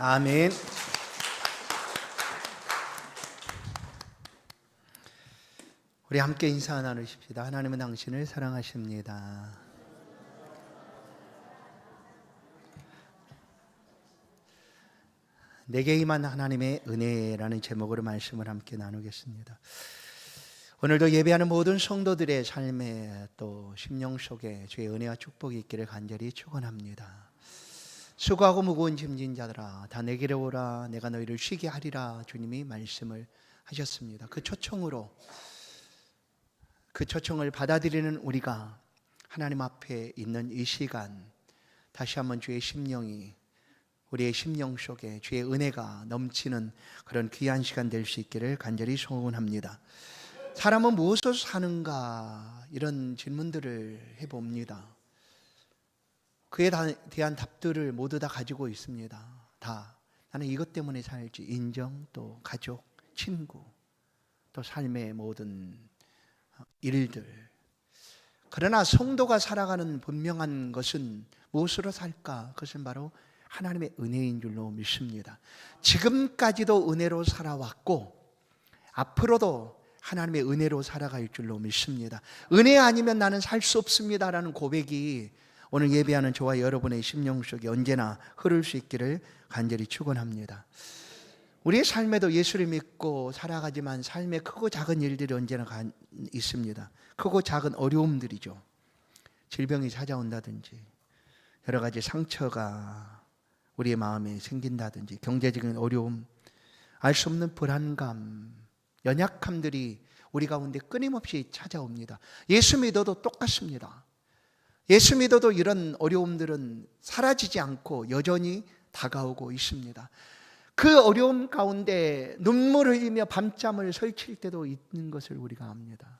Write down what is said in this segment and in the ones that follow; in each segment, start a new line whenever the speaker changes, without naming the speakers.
아멘. 우리 함께 인사 나누십시다. 하나님은 당신을 사랑하십니다. 내게 임한 하나님의 은혜라는 제목으로 말씀을 함께 나누겠습니다. 오늘도 예배하는 모든 성도들의 삶에 또 심령 속에 주의 은혜와 축복이 있기를 간절히 축원합니다. 수고하고 무거운 짐진 자들아 다 내게로 오라 내가 너희를 쉬게 하리라 주님이 말씀을 하셨습니다. 그 초청을 받아들이는 우리가 하나님 앞에 있는 이 시간 다시 한번 주의 심령이 우리의 심령 속에 주의 은혜가 넘치는 그런 귀한 시간 될 수 있기를 간절히 소원합니다. 사람은 무엇으로 사는가 이런 질문들을 해봅니다. 그에 대한 답들을 모두 다 가지고 있습니다. 다 나는 이것 때문에 살지. 인정, 또 가족, 친구, 또 삶의 모든 일들. 그러나 성도가 살아가는 분명한 것은 무엇으로 살까? 그것은 바로 하나님의 은혜인 줄로 믿습니다. 지금까지도 은혜로 살아왔고 앞으로도 하나님의 은혜로 살아갈 줄로 믿습니다. 은혜 아니면 나는 살 수 없습니다라는 고백이 오늘 예배하는 저와 여러분의 심령 속에 언제나 흐를 수 있기를 간절히 축원합니다. 우리의 삶에도 예수를 믿고 살아가지만 삶의 크고 작은 일들이 언제나 있습니다. 크고 작은 어려움들이죠. 질병이 찾아온다든지 여러 가지 상처가 우리의 마음에 생긴다든지 경제적인 어려움, 알 수 없는 불안감, 연약함들이 우리 가운데 끊임없이 찾아옵니다. 예수 믿어도 똑같습니다. 예수 믿어도 이런 어려움들은 사라지지 않고 여전히 다가오고 있습니다. 그 어려움 가운데 눈물을 흘리며 밤잠을 설칠 때도 있는 것을 우리가 압니다.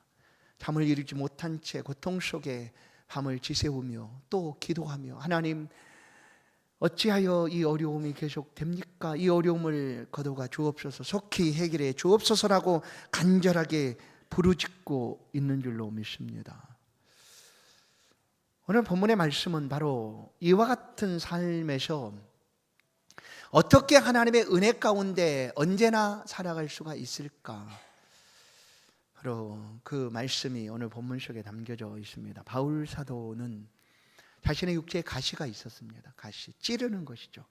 잠을 이루지 못한 채 고통 속에 밤을 지새우며 또 기도하며 하나님 어찌하여 이 어려움이 계속됩니까? 이 어려움을 거둬가 주옵소서, 속히 해결해 주옵소서라고 간절하게 부르짖고 있는 줄로 믿습니다. 오늘 본문의 말씀은 바로 이와 같은 삶에서 어떻게 하나님의 은혜 가운데 언제나 살아갈 수가 있을까? 바로 그 말씀이 오늘 본문 속에 담겨져 있습니다. 바울 사도는 자신의 육체에 가시가 있었습니다. 가시, 찌르는 것이죠.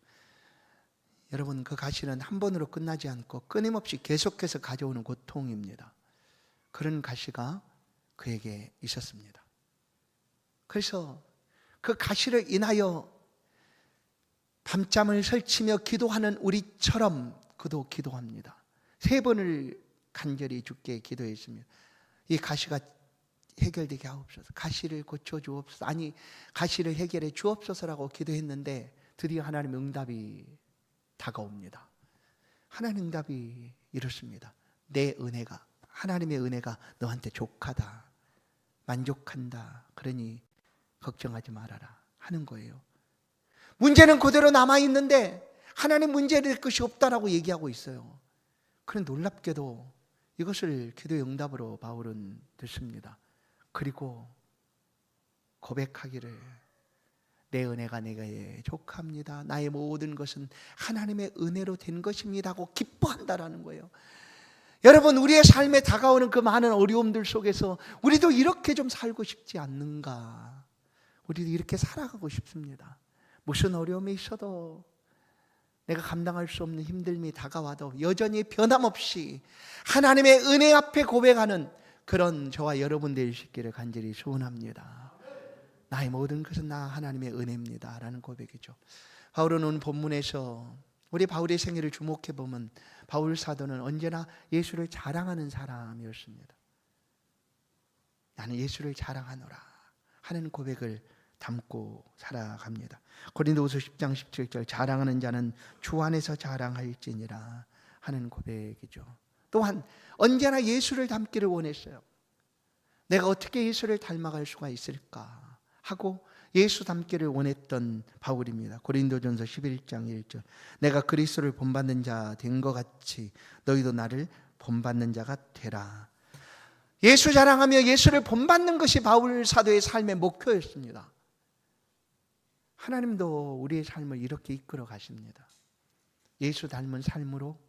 여러분, 그 가시는 한 번으로 끝나지 않고 끊임없이 계속해서 가져오는 고통입니다. 그런 가시가 그에게 있었습니다. 그래서 그 가시를 인하여 밤잠을 설치며 기도하는 우리처럼 그도 기도합니다. 3번을 간절히 주께 기도했습니다. 이 가시가 해결되게 하옵소서, 가시를 고쳐주옵소서, 아니 가시를 해결해 주옵소서라고 기도했는데 드디어 하나님의 응답이 다가옵니다. 하나님의 응답이 이렇습니다. 내 은혜가, 하나님의 은혜가 너한테 족하다, 만족한다, 그러니 걱정하지 말아라 하는 거예요. 문제는 그대로 남아있는데 하나님 문제될 것이 없다라고 얘기하고 있어요. 그런데 놀랍게도 이것을 기도의 응답으로 바울은 듣습니다. 그리고 고백하기를 내 은혜가 내게 족합니다. 나의 모든 것은 하나님의 은혜로 된 것입니다 하고 기뻐한다라는 거예요. 여러분, 우리의 삶에 다가오는 그 많은 어려움들 속에서 우리도 이렇게 좀 살고 싶지 않는가? 우리도 이렇게 살아가고 싶습니다. 무슨 어려움이 있어도 내가 감당할 수 없는 힘듦이 다가와도 여전히 변함없이 하나님의 은혜 앞에 고백하는 그런 저와 여러분 되시기를 간절히 소원합니다. 나의 모든 것은 나 하나님의 은혜입니다 라는 고백이죠. 바울은 오늘 본문에서 우리 바울의 생애를 주목해 보면 바울 사도는 언제나 예수를 자랑하는 사람이었습니다. 나는 예수를 자랑하노라 하는 고백을 담고 살아갑니다. 고린도후서 10장 17절 자랑하는 자는 주 안에서 자랑할지니라 하는 고백이죠. 또한 언제나 예수를 닮기를 원했어요. 내가 어떻게 예수를 닮아갈 수가 있을까 하고 예수 닮기를 원했던 바울입니다. 고린도전서 11장 1절 내가 그리스도를 본받는 자 된 것 같이 너희도 나를 본받는 자가 되라. 예수 자랑하며 예수를 본받는 것이 바울 사도의 삶의 목표였습니다. 하나님도 우리의 삶을 이렇게 이끌어 가십니다. 예수 닮은 삶으로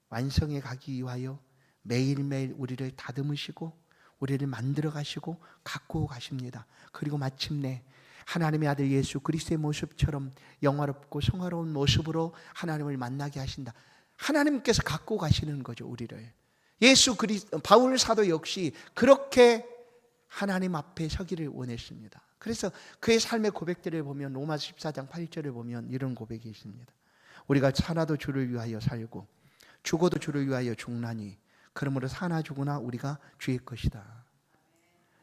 완성해 가기 위하여 매일매일 우리를 다듬으시고 우리를 만들어 가시고 갖고 가십니다. 그리고 마침내 하나님의 아들 예수 그리스도의 모습처럼 영화롭고 성화로운 모습으로 하나님을 만나게 하신다. 하나님께서 갖고 가시는 거죠, 우리를. 바울 사도 역시 그렇게 하나님 앞에 서기를 원했습니다. 그래서 그의 삶의 고백들을 보면 로마서 14장 8절을 보면 이런 고백이 있습니다. 우리가 살아도 주를 위하여 살고 죽어도 주를 위하여 죽나니 그러므로 사나 죽으나 우리가 주의 것이다.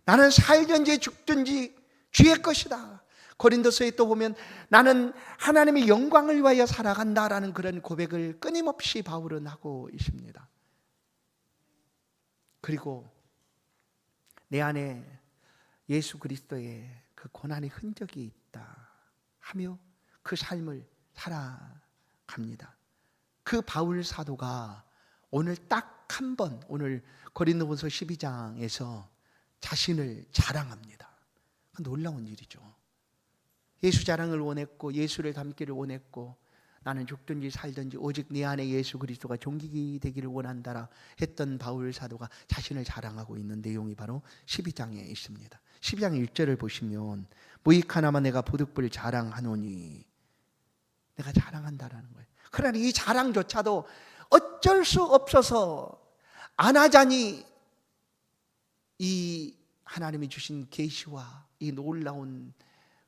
나는 살든지 죽든지 주의 것이다. 고린도서에 또 보면 나는 하나님의 영광을 위하여 살아간다라는 그런 고백을 끊임없이 바울은 하고 있습니다. 그리고 내 안에 예수 그리스도의 그 고난의 흔적이 있다 하며 그 삶을 살아갑니다. 그 바울 사도가 오늘 딱 한 번, 오늘 고린도전서 12장에서 자신을 자랑합니다. 놀라운 일이죠. 예수 자랑을 원했고 예수를 닮기를 원했고 나는 죽든지 살든지 오직 네 안에 예수 그리스도가 존귀 되기를 원한다라 했던 바울 사도가 자신을 자랑하고 있는 내용이 바로 12장에 있습니다. 12장 1절을 보시면 무익 하나만 내가 부득불 자랑하노니, 내가 자랑한다라는 거예요. 그러나 이 자랑조차도 어쩔 수 없어서 안 하자니 이 하나님이 주신 계시와 이 놀라운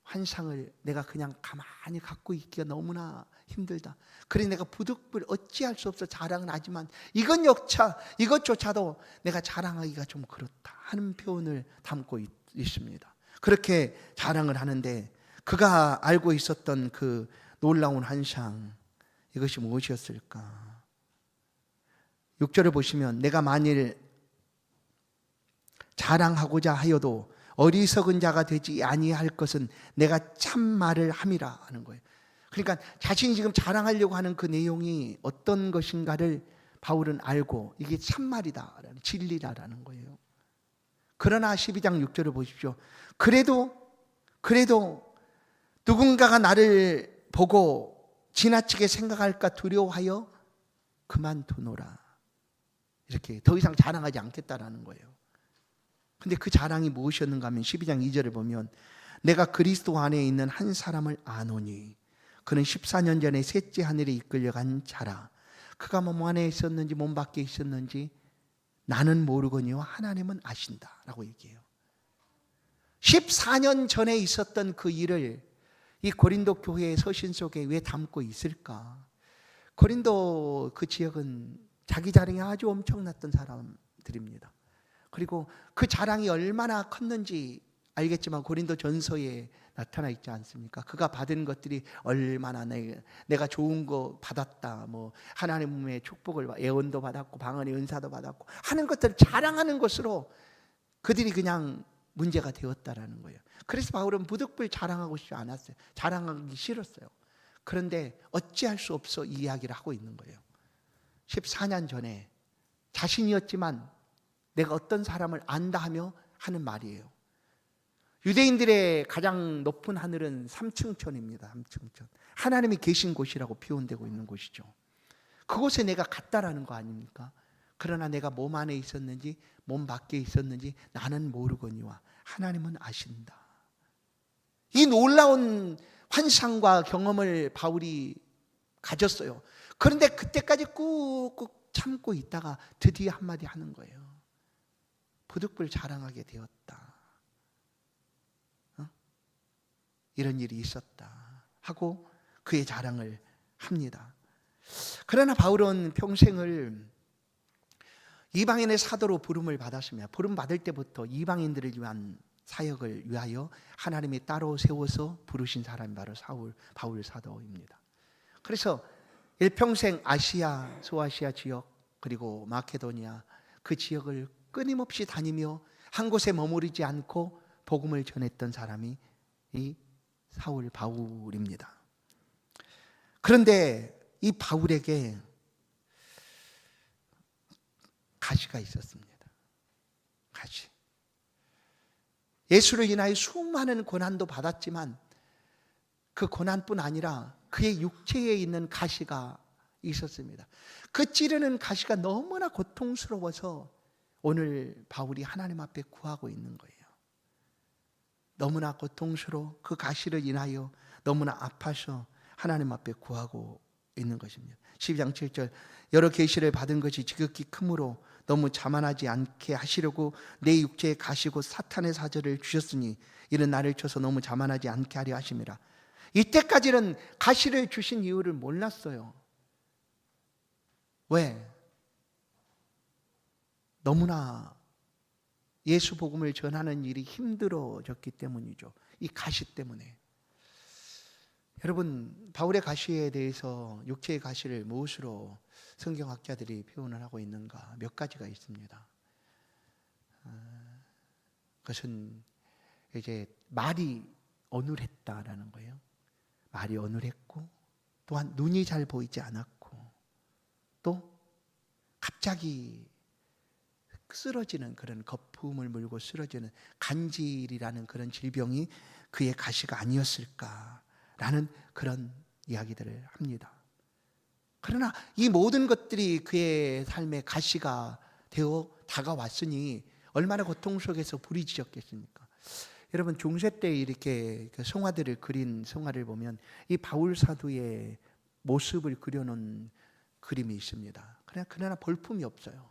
환상을 내가 그냥 가만히 갖고 있기가 너무나 힘들다. 그래 내가 부득불 어찌할 수 없어 자랑은 하지만 이것조차도 내가 자랑하기가 좀 그렇다 하는 표현을 담고 있습니다. 그렇게 자랑을 하는데 그가 알고 있었던 그 놀라운 환상, 이것이 무엇이었을까? 6절을 보시면 내가 만일 자랑하고자 하여도 어리석은 자가 되지 아니할 것은 내가 참말을 함이라 하는 거예요. 그러니까 자신이 지금 자랑하려고 하는 그 내용이 어떤 것인가를 바울은 알고 이게 참말이다, 진리라는 거예요. 그러나 12장 6절을 보십시오. 그래도 누군가가 나를 보고 지나치게 생각할까 두려워하여 그만두노라. 이렇게 더 이상 자랑하지 않겠다라는 거예요. 근데 그 자랑이 무엇이었는가 하면 12장 2절을 보면 내가 그리스도 안에 있는 한 사람을 아노니 그는 14년 전에 셋째 하늘에 이끌려간 자라. 그가 몸 안에 있었는지 몸 밖에 있었는지 나는 모르거니와 하나님은 아신다 라고 얘기해요. 14년 전에 있었던 그 일을 이 고린도 교회의 서신 속에 왜 담고 있을까? 고린도 그 지역은 자기 자랑이 아주 엄청났던 사람들입니다. 그리고 그 자랑이 얼마나 컸는지 알겠지만 고린도 전서에 나타나 있지 않습니까? 그가 받은 것들이 얼마나 내가 좋은 거 받았다, 뭐 하나님의 축복을 예언도 받았고 방언의 은사도 받았고 하는 것들을 자랑하는 것으로 그들이 그냥 문제가 되었다라는 거예요. 그래서 바울은 부득불 자랑하고 싶지 않았어요. 자랑하기 싫었어요. 그런데 어찌할 수 없어 이 이야기를 하고 있는 거예요. 14년 전에 자신이었지만 내가 어떤 사람을 안다 하며 하는 말이에요. 유대인들의 가장 높은 하늘은 3층천입니다. 3층천. 하나님이 계신 곳이라고 표현되고 있는 곳이죠. 그곳에 내가 갔다라는 거 아닙니까? 그러나 내가 몸 안에 있었는지 몸 밖에 있었는지 나는 모르거니와 하나님은 아신다. 이 놀라운 환상과 경험을 바울이 가졌어요. 그런데 그때까지 꾹꾹 참고 있다가 드디어 한마디 하는 거예요. 부득불 자랑하게 되었다. 이런 일이 있었다 하고 그의 자랑을 합니다. 그러나 바울은 평생을 이방인의 사도로 부름을 받았습니다. 부름 받을 때부터 이방인들을 위한 사역을 위하여 하나님이 따로 세워서 부르신 사람이 바로 바울 사도입니다. 그래서 일평생 아시아, 소아시아 지역 그리고 마케도니아 그 지역을 끊임없이 다니며 한 곳에 머무르지 않고 복음을 전했던 사람이 이 바울입니다. 그런데 이 바울에게 가시가 있었습니다. 가시. 예수를 인하여 수많은 고난도 받았지만 그 고난뿐 아니라 그의 육체에 있는 가시가 있었습니다. 그 찌르는 가시가 너무나 고통스러워서 오늘 바울이 하나님 앞에 구하고 있는 거예요. 너무나 고통스러워 그 가시를 인하여 너무나 아파서 하나님 앞에 구하고 있는 것입니다. 12장 7절 여러 계시를 받은 것이 지극히 크므로 너무 자만하지 않게 하시려고 내 육체에 가시고 사탄의 사절을 주셨으니 이는 나를 쳐서 너무 자만하지 않게 하려 하심이라. 이때까지는 가시를 주신 이유를 몰랐어요. 왜? 너무나 예수 복음을 전하는 일이 힘들어졌기 때문이죠. 이 가시 때문에. 여러분, 바울의 가시에 대해서 육체의 가시를 무엇으로 성경학자들이 표현을 하고 있는가? 몇 가지가 있습니다. 그것은 이제 말이 어눌했다라는 거예요. 말이 어눌했고, 또한 눈이 잘 보이지 않았고, 또 갑자기 쓰러지는 그런 거품을 물고 쓰러지는 간질이라는 그런 질병이 그의 가시가 아니었을까라는 그런 이야기들을 합니다. 그러나 이 모든 것들이 그의 삶의 가시가 되어 다가왔으니 얼마나 고통 속에서 부리짖었겠습니까? 여러분, 중세 때 이렇게 성화들을 그린 성화를 보면 이 바울 사도의 모습을 그려놓은 그림이 있습니다. 그러나 볼품이 없어요.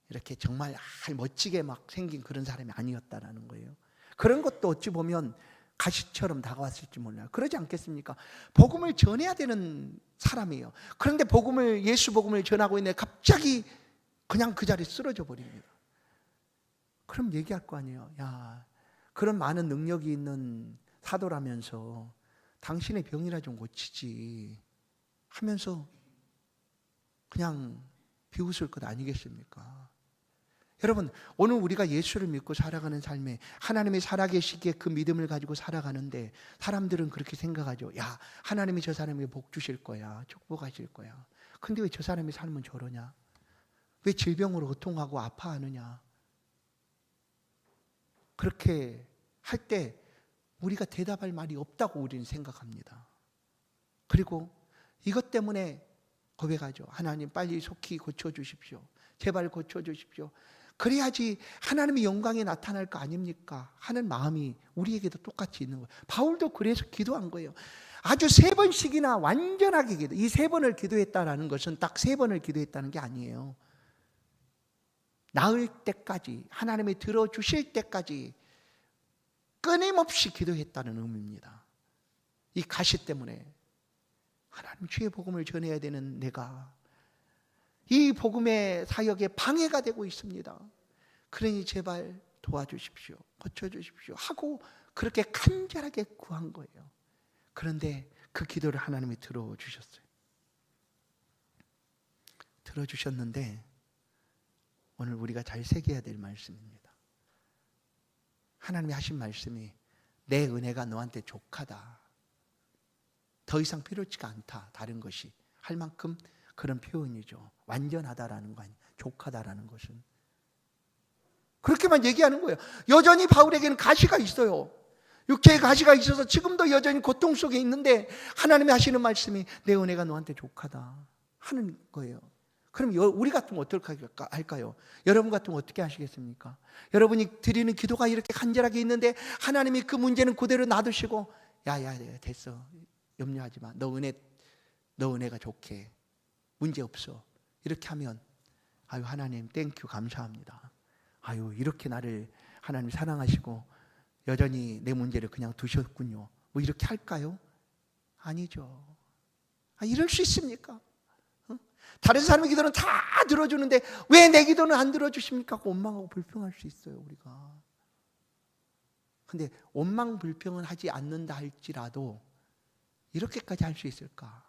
이렇게 정말 멋지게 막 생긴 그런 사람이 아니었다라는 거예요. 그런 것도 어찌 보면 가시처럼 다가왔을지 몰라요. 그러지 않겠습니까? 복음을 전해야 되는 사람이에요. 그런데 예수 복음을 전하고 있는데 갑자기 그냥 그 자리에 쓰러져 버립니다. 그럼 얘기할 거 아니에요. 야, 그런 많은 능력이 있는 사도라면서 당신의 병이라 좀 고치지 하면서 그냥 비웃을 것 아니겠습니까? 여러분, 오늘 우리가 예수를 믿고 살아가는 삶에 하나님이 살아계시기에 그 믿음을 가지고 살아가는데 사람들은 그렇게 생각하죠. 야, 하나님이 저 사람에게 복 주실 거야, 축복하실 거야. 근데 왜 저 사람의 삶은 저러냐? 왜 질병으로 고통하고 아파하느냐? 그렇게 할 때 우리가 대답할 말이 없다고 우리는 생각합니다. 그리고 이것 때문에 고백하죠. 하나님, 빨리 속히 고쳐주십시오. 제발 고쳐주십시오. 그래야지 하나님의 영광이 나타날 거 아닙니까? 하는 마음이 우리에게도 똑같이 있는 거예요. 바울도 그래서 기도한 거예요. 아주 3번씩이나 완전하게 기도. 이 3번을 기도했다는 것은 딱 3번을 기도했다는 게 아니에요. 나을 때까지, 하나님이 들어주실 때까지 끊임없이 기도했다는 의미입니다. 이 가시 때문에 하나님 주의 복음을 전해야 되는 내가 이 복음의 사역에 방해가 되고 있습니다. 그러니 제발 도와주십시오. 고쳐주십시오. 하고 그렇게 간절하게 구한 거예요. 그런데 그 기도를 하나님이 들어주셨어요. 들어주셨는데 오늘 우리가 잘 새겨야 될 말씀입니다. 하나님이 하신 말씀이 내 은혜가 너한테 족하다. 더 이상 필요치가 않다. 다른 것이 할 만큼 그런 표현이죠. 완전하다라는 거 아니에요. 족하다라는 것은. 그렇게만 얘기하는 거예요. 여전히 바울에게는 가시가 있어요. 육체의 가시가 있어서 지금도 여전히 고통 속에 있는데 하나님이 하시는 말씀이 내 은혜가 너한테 족하다 하는 거예요. 그럼 우리 같으면 어떻게 할까요? 여러분 같으면 어떻게 하시겠습니까? 여러분이 드리는 기도가 이렇게 간절하게 있는데 하나님이 그 문제는 그대로 놔두시고 야 됐어. 염려하지 마. 너 은혜가 좋게. 문제 없어. 이렇게 하면 아유 하나님 땡큐 감사합니다. 아유 이렇게 나를 하나님 사랑하시고 여전히 내 문제를 그냥 두셨군요. 뭐 이렇게 할까요? 아니죠. 이럴 수 있습니까? 다른 사람의 기도는 다 들어주는데 왜 내 기도는 안 들어주십니까? 하고 원망하고 불평할 수 있어요 우리가. 근데 원망 불평은 하지 않는다 할지라도 이렇게까지 할 수 있을까?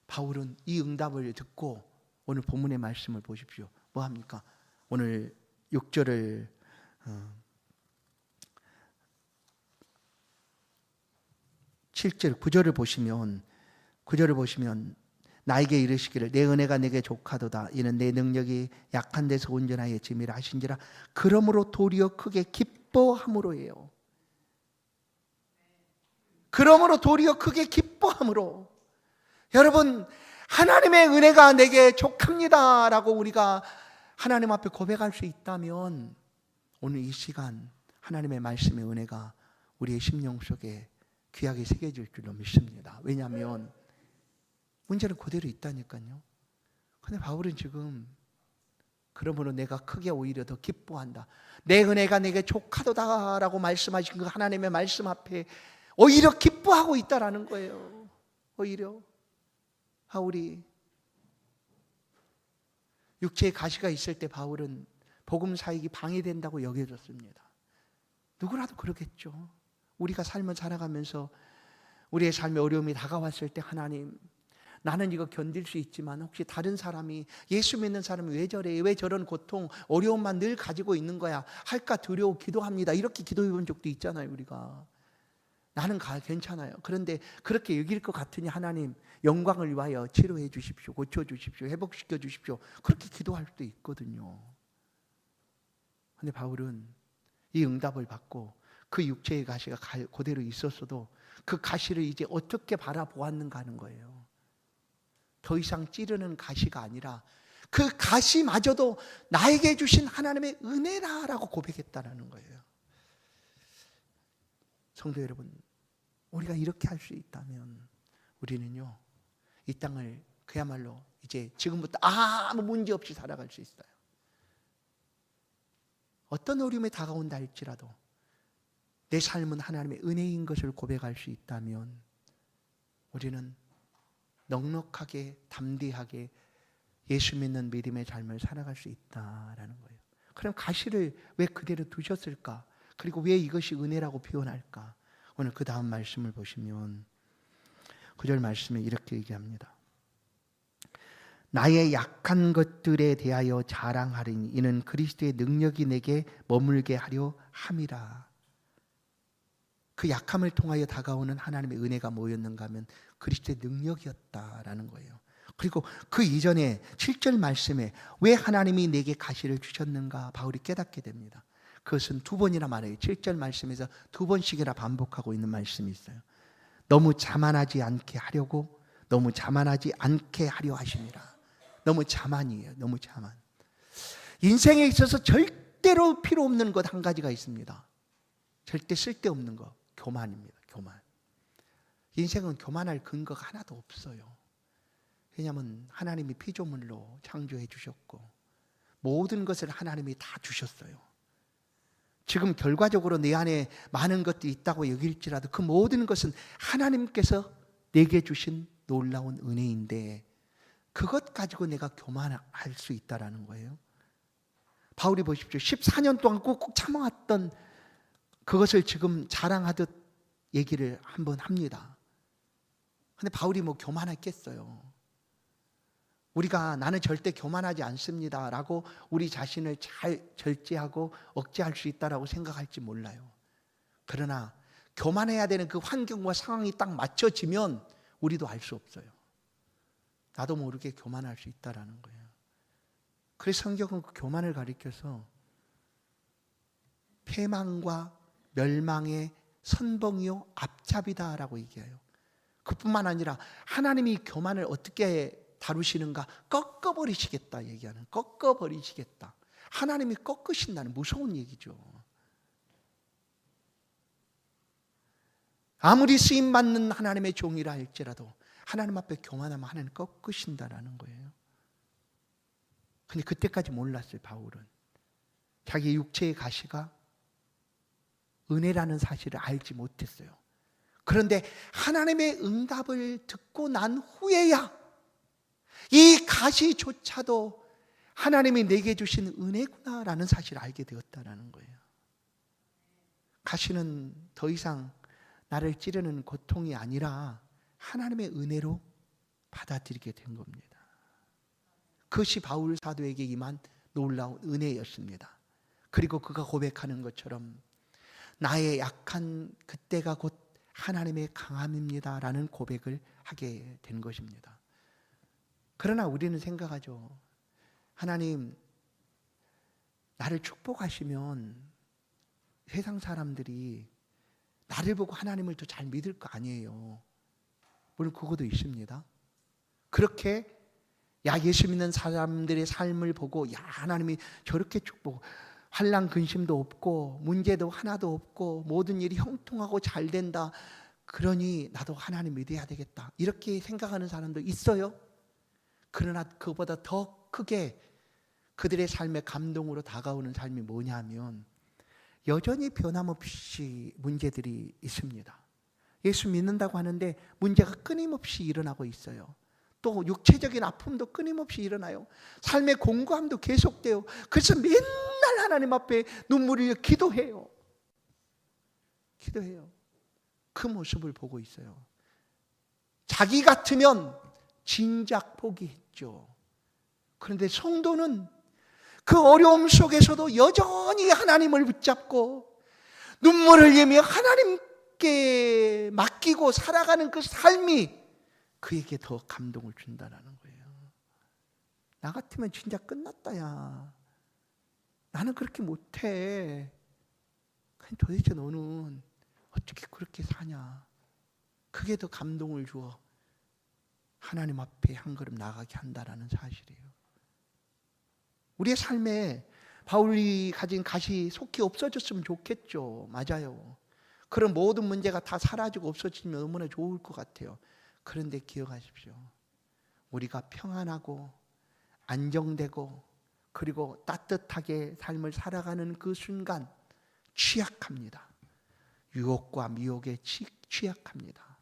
바울은 이 응답을 듣고 오늘 본문의 말씀을 보십시오. 뭐 합니까? 오늘 6절을 7절 9절을 보시면 나에게 이르시기를 내 은혜가 내게 족하도다. 이는 내 능력이 약한 데서 온전하여 짐이라 하신지라. 그러므로 도리어 크게 기뻐함으로예요. 그러므로 도리어 크게 기뻐함으로. 여러분 하나님의 은혜가 내게 족합니다 라고 우리가 하나님 앞에 고백할 수 있다면 오늘 이 시간 하나님의 말씀의 은혜가 우리의 심령 속에 귀하게 새겨질 줄로 믿습니다. 왜냐하면 문제는 그대로 있다니까요. 근데 바울은 지금 그러므로 내가 크게 오히려 더 기뻐한다. 내 은혜가 내게 족하도다라고 말씀하신 그 하나님의 말씀 앞에 오히려 기뻐하고 있다라는 거예요. 오히려 바울이 육체의 가시가 있을 때 바울은 복음 사역이 방해된다고 여겨졌습니다. 누구라도 그러겠죠. 우리가 삶을 살아가면서 우리의 삶에 어려움이 다가왔을 때 하나님, 나는 이거 견딜 수 있지만 혹시 다른 사람이, 예수 믿는 사람이 왜 저래? 왜 저런 고통, 어려움만 늘 가지고 있는 거야? 할까 두려워 기도합니다. 이렇게 기도해 본 적도 있잖아요, 우리가. 나는 괜찮아요. 그런데 그렇게 여길 것 같으니 하나님 영광을 위하여 치료해 주십시오. 고쳐 주십시오. 회복시켜 주십시오. 그렇게 기도할 수도 있거든요. 그런데 바울은 이 응답을 받고 그 육체의 가시가 그대로 있었어도 그 가시를 이제 어떻게 바라보았는가 하는 거예요. 더 이상 찌르는 가시가 아니라 그 가시마저도 나에게 주신 하나님의 은혜라라고 고백했다는 거예요. 성도 여러분, 우리가 이렇게 할 수 있다면 우리는요, 이 땅을 그야말로 이제 지금부터 아무 문제 없이 살아갈 수 있어요. 어떤 어려움이 다가온다 할지라도 내 삶은 하나님의 은혜인 것을 고백할 수 있다면 우리는 넉넉하게 담대하게 예수 믿는 믿음의 삶을 살아갈 수 있다라는 거예요. 그럼 가시를 왜 그대로 두셨을까? 그리고 왜 이것이 은혜라고 표현할까? 오늘 그 다음 말씀을 보시면 9절 말씀에 이렇게 얘기합니다. 나의 약한 것들에 대하여 자랑하리니 이는 그리스도의 능력이 내게 머물게 하려 함이라. 그 약함을 통하여 다가오는 하나님의 은혜가 뭐였는가 하면 그리스도의 능력이었다라는 거예요. 그리고 그 이전에 7절 말씀에 왜 하나님이 내게 가시를 주셨는가 바울이 깨닫게 됩니다. 그것은 두 번이나 말해요. 7절 말씀에서 두 번씩이나 반복하고 있는 말씀이 있어요. 너무 자만하지 않게 하려고, 너무 자만하지 않게 하려 하심이라. 너무 자만이에요. 너무 자만. 인생에 있어서 절대로 필요 없는 것 한 가지가 있습니다. 절대 쓸데없는 것, 교만입니다. 교만. 인생은 교만할 근거가 하나도 없어요. 왜냐하면 하나님이 피조물로 창조해 주셨고 모든 것을 하나님이 다 주셨어요. 지금 결과적으로 내 안에 많은 것들이 있다고 여길지라도 그 모든 것은 하나님께서 내게 주신 놀라운 은혜인데 그것 가지고 내가 교만할 수 있다라는 거예요. 바울이 보십시오. 14년 동안 꾹꾹 참아왔던 그것을 지금 자랑하듯 얘기를 한번 합니다. 근데 바울이 뭐 교만했겠어요. 우리가 나는 절대 교만하지 않습니다 라고 우리 자신을 잘 절제하고 억제할 수 있다라고 생각할지 몰라요. 그러나 교만해야 되는 그 환경과 상황이 딱 맞춰지면 우리도 알 수 없어요. 나도 모르게 교만할 수 있다라는 거예요. 그래서 성경은 그 교만을 가리켜서 패망과 멸망의 선봉이요 앞잡이다라고 얘기해요. 그뿐만 아니라 하나님이 교만을 어떻게 다루시는가? 꺾어버리시겠다 얘기하는, 꺾어버리시겠다. 하나님이 꺾으신다는 무서운 얘기죠. 아무리 쓰임받는 하나님의 종이라 할지라도 하나님 앞에 교만하면 하나님 꺾으신다라는 거예요. 근데 그때까지 몰랐어요. 바울은 자기 육체의 가시가 은혜라는 사실을 알지 못했어요. 그런데 하나님의 응답을 듣고 난 후에야 이 가시조차도 하나님이 내게 주신 은혜구나라는 사실을 알게 되었다는 거예요. 가시는 더 이상 나를 찌르는 고통이 아니라 하나님의 은혜로 받아들이게 된 겁니다. 그것이 바울 사도에게 임한 놀라운 은혜였습니다. 그리고 그가 고백하는 것처럼 나의 약한 그때가 곧 하나님의 강함입니다 라는 고백을 하게 된 것입니다. 그러나 우리는 생각하죠. 하나님 나를 축복하시면 세상 사람들이 나를 보고 하나님을 더 잘 믿을 거 아니에요. 물론 그것도 있습니다. 그렇게 예수 믿는 사람들의 삶을 보고 하나님이 저렇게 축복, 환난 근심도 없고 문제도 하나도 없고 모든 일이 형통하고 잘 된다. 그러니 나도 하나님 믿어야 되겠다. 이렇게 생각하는 사람도 있어요. 그러나 그보다 더 크게 그들의 삶의 감동으로 다가오는 삶이 뭐냐면 여전히 변함없이 문제들이 있습니다. 예수 믿는다고 하는데 문제가 끊임없이 일어나고 있어요. 또 육체적인 아픔도 끊임없이 일어나요. 삶의 공고함도 계속돼요. 그래서 맨날 하나님 앞에 눈물을 흘려 기도해요. 그 모습을 보고 있어요. 자기 같으면 진작 포기했죠. 그런데 성도는 그 어려움 속에서도 여전히 하나님을 붙잡고 눈물을 흘리며 하나님께 맡기고 살아가는 그 삶이 그에게 더 감동을 준다는 거예요. 나 같으면 진짜 끝났다 야. 나는 그렇게 못해. 도대체 너는 어떻게 그렇게 사냐. 그게 더 감동을 주어 하나님 앞에 한 걸음 나가게 한다는 사실이에요. 우리의 삶에 바울이 가진 갓이 속히 없어졌으면 좋겠죠. 맞아요. 그런 모든 문제가 다 사라지고 없어지면 너무나 좋을 것 같아요. 그런데 기억하십시오. 우리가 평안하고 안정되고 그리고 따뜻하게 삶을 살아가는 그 순간 취약합니다. 유혹과 미혹에 취약합니다.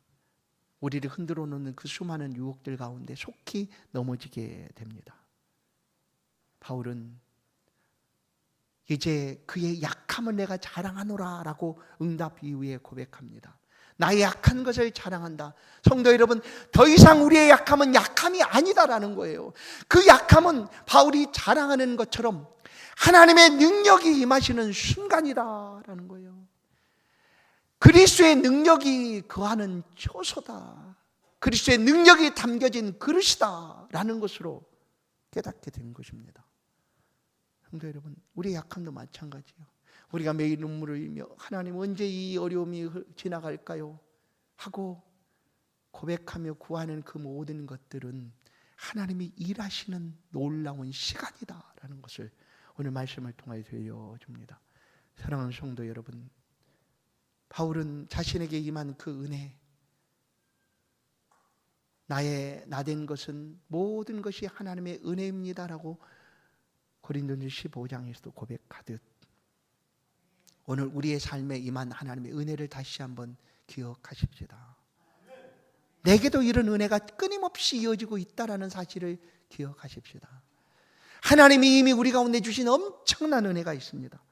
우리를 흔들어 놓는 그 수많은 유혹들 가운데 속히 넘어지게 됩니다. 바울은 이제 그의 약함을 내가 자랑하노라 라고 응답 이후에 고백합니다. 나의 약한 것을 자랑한다. 성도 여러분, 더 이상 우리의 약함은 약함이 아니다라는 거예요. 그 약함은 바울이 자랑하는 것처럼 하나님의 능력이 임하시는 순간이다라는 거예요. 그리스도의 능력이 거하는 처소다. 그리스도의 능력이 담겨진 그릇이다라는 것으로 깨닫게 된 것입니다. 성도 여러분, 우리의 약함도 마찬가지예요. 우리가 매일 눈물을 흘리며 하나님 언제 이 어려움이 지나갈까요? 하고 고백하며 구하는 그 모든 것들은 하나님이 일하시는 놀라운 시간이다라는 것을 오늘 말씀을 통하여 들려줍니다. 사랑하는 성도 여러분, 바울은 자신에게 임한 그 은혜, 나된 것은 모든 것이 하나님의 은혜입니다라고 고린도전서 15장에서도 고백하듯 오늘 우리의 삶에 임한 하나님의 은혜를 다시 한번 기억하십시다. 내게도 이런 은혜가 끊임없이 이어지고 있다는 사실을 기억하십시다. 하나님이 이미 우리 가운데 주신 엄청난 은혜가 있습니다.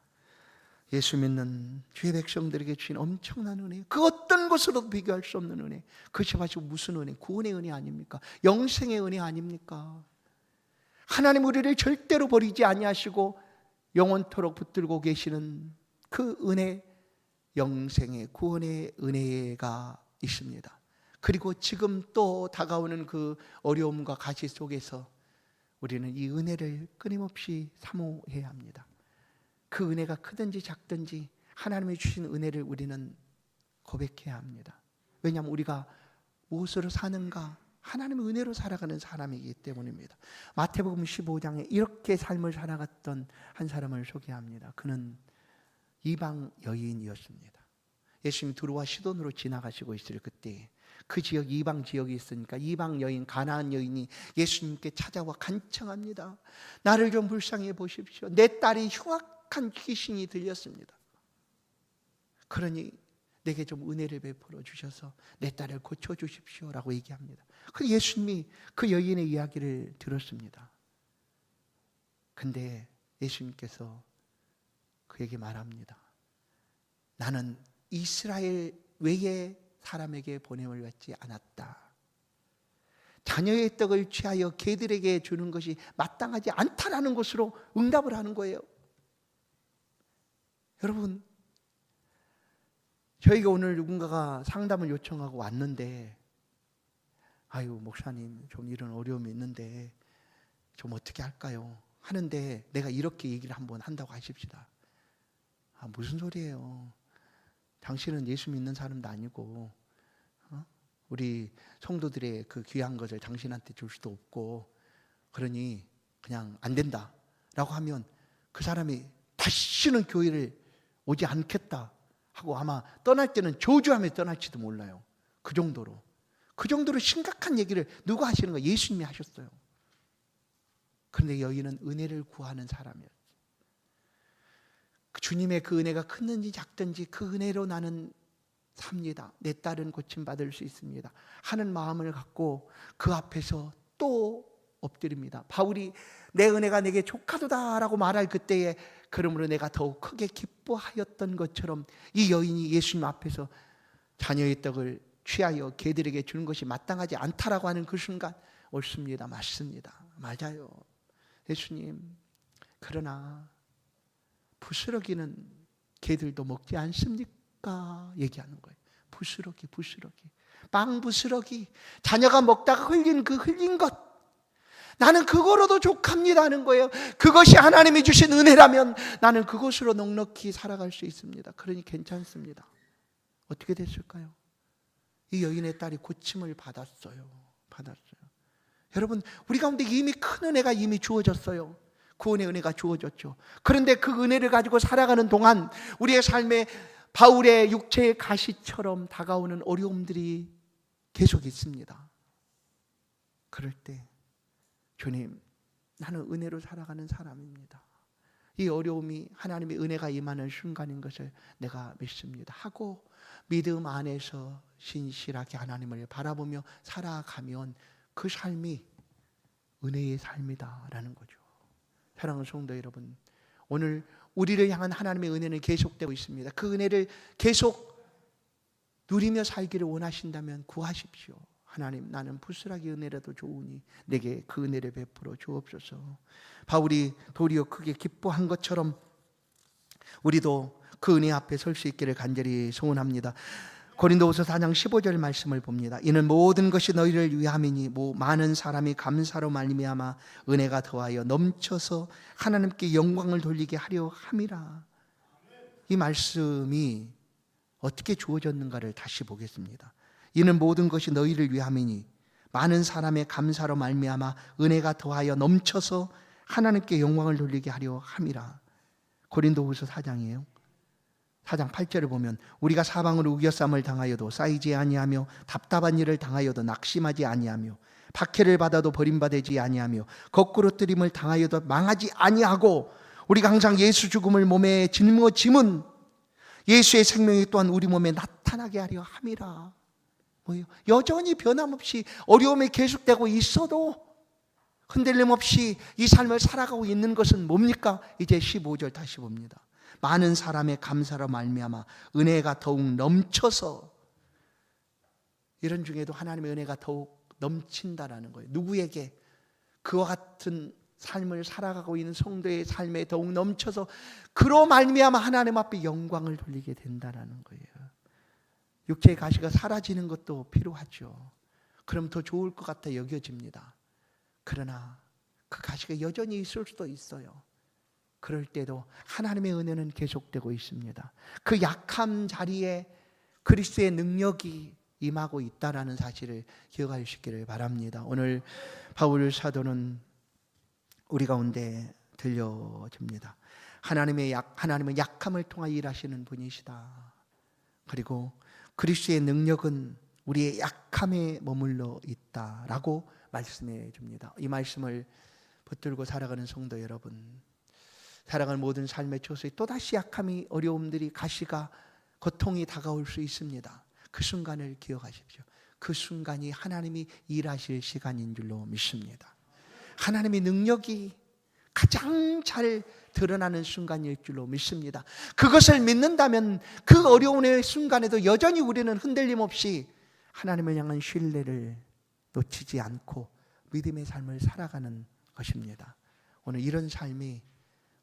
예수 믿는 주의 백성들에게 주신 엄청난 은혜, 그 어떤 것으로도 비교할 수 없는 은혜. 그것이 바로 무슨 은혜? 구원의 은혜 아닙니까? 영생의 은혜 아닙니까? 하나님 우리를 절대로 버리지 아니하시고 영원토록 붙들고 계시는 그 은혜, 영생의 구원의 은혜가 있습니다. 그리고 지금 또 다가오는 그 어려움과 가시 속에서 우리는 이 은혜를 끊임없이 사모해야 합니다. 그 은혜가 크든지 작든지 하나님이 주신 은혜를 우리는 고백해야 합니다. 왜냐하면 우리가 무엇으로 사는가? 하나님의 은혜로 살아가는 사람이기 때문입니다. 마태복음 15장에 이렇게 삶을 살아갔던 한 사람을 소개합니다. 그는 이방 여인이었습니다. 예수님이 두로와 시돈으로 지나가시고 있을 그때 그 지역 이방 지역이 있으니까 이방 여인 가나안 여인이 예수님께 찾아와 간청합니다. 나를 좀 불쌍히 보십시오. 내 딸이 흉악한 귀신이 들렸습니다. 그러니 내게 좀 은혜를 베풀어 주셔서 내 딸을 고쳐주십시오라고 얘기합니다. 그 예수님이 그 여인의 이야기를 들었습니다. 근데 예수님께서 그에게 말합니다. 나는 이스라엘 외의 사람에게 보냄을 받지 않았다. 자녀의 떡을 취하여 개들에게 주는 것이 마땅하지 않다라는 것으로 응답을 하는 거예요. 여러분, 저희가 오늘 누군가가 상담을 요청하고 왔는데 아유 목사님 좀 이런 어려움이 있는데 좀 어떻게 할까요? 하는데 내가 이렇게 얘기를 한번 한다고 하십시다. 아, 무슨 소리예요? 당신은 예수 믿는 사람도 아니고 우리 성도들의 그 귀한 것을 당신한테 줄 수도 없고, 그러니 그냥 안 된다 라고 하면 그 사람이 다시는 교회를 오지 않겠다 하고 아마 떠날 때는 저주하며 떠날지도 몰라요. 그 정도로 심각한 얘기를 누가 하시는 거예요? 예수님이 하셨어요. 그런데 여인은 은혜를 구하는 사람이었어요. 주님의 그 은혜가 크든지 작든지 그 은혜로 나는 삽니다, 내 딸은 고침받을 수 있습니다 하는 마음을 갖고 그 앞에서 또 엎드립니다. 바울이 내 은혜가 내게 족하도다 라고 말할 그때에 그러므로 내가 더욱 크게 기뻐하였던 것처럼 이 여인이 예수님 앞에서 자녀의 떡을 취하여 개들에게 주는 것이 마땅하지 않다라고 하는 그 순간, 옳습니다, 맞습니다, 맞아요 예수님, 그러나 부스러기는 개들도 먹지 않습니까? 얘기하는 거예요. 부스러기 빵 부스러기, 자녀가 먹다가 흘린 그 흘린 것, 나는 그거로도 족합니다 하는 거예요. 그것이 하나님이 주신 은혜라면 나는 그것으로 넉넉히 살아갈 수 있습니다. 그러니 괜찮습니다. 어떻게 됐을까요? 이 여인의 딸이 고침을 받았어요. 여러분, 우리 가운데 이미 큰 은혜가 이미 주어졌어요. 구원의 은혜가 주어졌죠. 그런데 그 은혜를 가지고 살아가는 동안 우리의 삶에 바울의 육체의 가시처럼 다가오는 어려움들이 계속 있습니다. 그럴 때 주님, 나는 은혜로 살아가는 사람입니다, 이 어려움이 하나님의 은혜가 임하는 순간인 것을 내가 믿습니다 하고 믿음 안에서 신실하게 하나님을 바라보며 살아가면 그 삶이 은혜의 삶이다라는 거죠. 사랑하는 성도 여러분, 오늘 우리를 향한 하나님의 은혜는 계속되고 있습니다. 그 은혜를 계속 누리며 살기를 원하신다면 구하십시오. 하나님, 나는 부스러기 은혜라도 좋으니 내게 그 은혜를 베풀어 주옵소서. 바울이 도리어 크게 기뻐한 것처럼 우리도 그 은혜 앞에 설 수 있기를 간절히 소원합니다. 고린도후서 4장 15절 말씀을 봅니다. 이는 모든 것이 너희를 위함이니 많은 사람이 감사로 말미암아 은혜가 더하여 넘쳐서 하나님께 영광을 돌리게 하려 함이라. 이 말씀이 어떻게 주어졌는가를 다시 보겠습니다. 이는 모든 것이 너희를 위함이니 많은 사람의 감사로 말미암아 은혜가 더하여 넘쳐서 하나님께 영광을 돌리게 하려 함이라. 고린도후서 4장이에요. 4장 8절을 보면 우리가 사방으로 우겨쌈을 당하여도 쌓이지 아니하며 답답한 일을 당하여도 낙심하지 아니하며 박해를 받아도 버림받지 아니하며 거꾸로 뜨림을 당하여도 망하지 아니하고 우리가 항상 예수 죽음을 몸에 짊어짐은 예수의 생명이 또한 우리 몸에 나타나게 하려 함이라. 뭐예요? 여전히 변함없이 어려움이 계속되고 있어도 흔들림 없이 이 삶을 살아가고 있는 것은 뭡니까? 이제 15절 다시 봅니다. 많은 사람의 감사로 말미암아 은혜가 더욱 넘쳐서, 이런 중에도 하나님의 은혜가 더욱 넘친다라는 거예요. 누구에게? 그와 같은 삶을 살아가고 있는 성도의 삶에 더욱 넘쳐서 그로 말미암아 하나님 앞에 영광을 돌리게 된다라는 거예요. 육체의 가시가 사라지는 것도 필요하죠. 그럼 더 좋을 것 같아 여겨집니다. 그러나 그 가시가 여전히 있을 수도 있어요. 그럴 때도 하나님의 은혜는 계속되고 있습니다. 그 약한 자리에 그리스도의 능력이 임하고 있다라는 사실을 기억하시기를 바랍니다. 오늘 바울 사도는 우리 가운데 들려줍니다. 하나님은 약함을 통하여 일하시는 분이시다. 그리고 그리스도의 능력은 우리의 약함에 머물러 있다라고 말씀해 줍니다. 이 말씀을 붙들고 살아가는 성도 여러분, 살아가는 모든 삶의 초소에 또다시 약함이, 어려움들이, 가시가, 고통이 다가올 수 있습니다. 그 순간을 기억하십시오. 그 순간이 하나님이 일하실 시간인 줄로 믿습니다. 하나님의 능력이 가장 잘 드러나는 순간일 줄로 믿습니다. 그것을 믿는다면 그 어려움의 순간에도 여전히 우리는 흔들림 없이 하나님을 향한 신뢰를 놓치지 않고 믿음의 삶을 살아가는 것입니다. 오늘 이런 삶이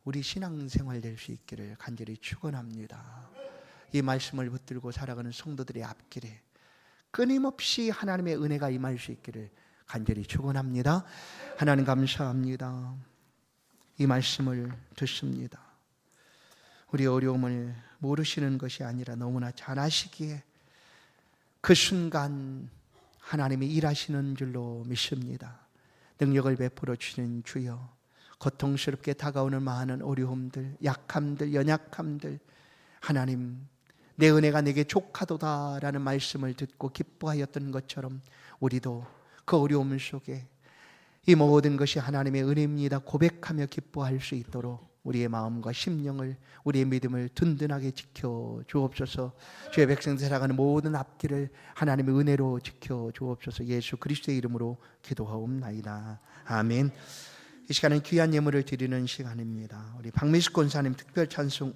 우리 신앙생활 될 수 있기를 간절히 축원합니다. 이 말씀을 붙들고 살아가는 성도들의 앞길에 끊임없이 하나님의 은혜가 임할 수 있기를 간절히 축원합니다. 하나님 감사합니다. 이 말씀을 듣습니다. 우리 어려움을 모르시는 것이 아니라 너무나 잘 아시기에 그 순간 하나님이 일하시는 줄로 믿습니다. 능력을 베풀어 주시는 주여, 고통스럽게 다가오는 많은 어려움들, 약함들, 연약함들, 하나님 내 은혜가 내게 족하도다라는 말씀을 듣고 기뻐하였던 것처럼 우리도 그 어려움 속에 이 모든 것이 하나님의 은혜입니다 고백하며 기뻐할 수 있도록 우리의 마음과 심령을, 우리의 믿음을 든든하게 지켜 주옵소서. 주의 백성들 살아가는 모든 앞길을 하나님의 은혜로 지켜 주옵소서. 예수 그리스도의 이름으로 기도하옵나이다. 아멘. 이 시간은 귀한 예물을 드리는 시간입니다. 우리 박미숙 권사님 특별 찬송